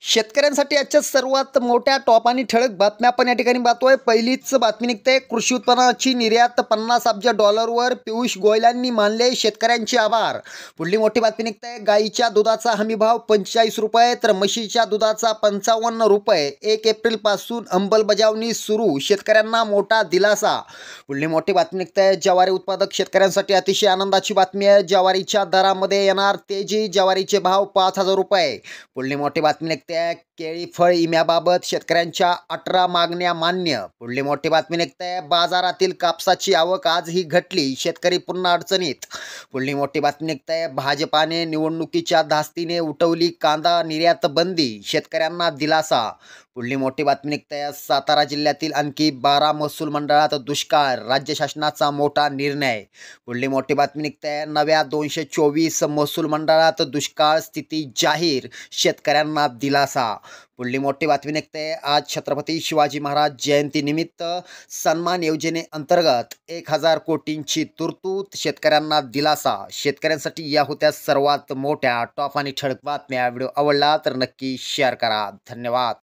शेतकऱ्यांसाठी आजच्या सर्वात मोठ्या टॉप आणि ठळक बातम्या आपण या ठिकाणी पाहतोय. पहिलीच बातमी निघते. कृषी उत्पादनाची निर्यात 50 अब्ज डॉलरवर. पियुष गोयलांनी मानले शेतकऱ्यांचे आभार. पुढली मोठी बातमी निघते. गाईच्या दुधाचा हमीभाव 45 रुपये तर म्हशीच्या दुधाचा 55 रुपये. 1 एप्रिलपासून अंमलबजावणी सुरू. शेतकऱ्यांना मोठा दिलासा. पुढली मोठी बातमी निघते. ज्वारी उत्पादक शेतकऱ्यांसाठी अतिशय आनंदाची बातमी आहे. ज्वारीच्या दरामध्ये येणार तेजी. ज्वारीचे भाव 5000 रुपये. पुढली मोठी बातमी निघते. केळी फळ इम्याबाबत शेतकऱ्यांच्या 18 मागण्या मान्य. पुढली मोठी बातमी निघते. बाजारातील कापसाची आवक आजही घटली. शेतकरी पुन्हा अडचणीत. पुढली मोठी बातमी निघते. भाजपाने निवडणुकीच्या धास्तीने उठवली कांदा निर्यात बंदी. शेतकऱ्यांना दिलासा. पुढली मोठी बातमी निघते. सातारा जिल्ह्यातील आणखी 12 महसूल मंडळात दुष्काळ. राज्य शासनाचा मोठा निर्णय. पुढली मोठी बातमी निघते. नव्या 224 महसूल मंडळात दुष्काळ स्थिती जाहीर. शेतकऱ्यांना दिलासा. पुढली मोठी बातमी निघते. आज छत्रपती शिवाजी महाराज जयंतीनिमित्त सन्मान योजनेअंतर्गत 1000 कोटींची तरतूद. शेतकऱ्यांना दिलासा. शेतकऱ्यांसाठी या होत्या सर्वात मोठ्या टॉप आणि ठळक बातम्या. व्हिडिओ आवडला तर नक्की शेअर करा. धन्यवाद.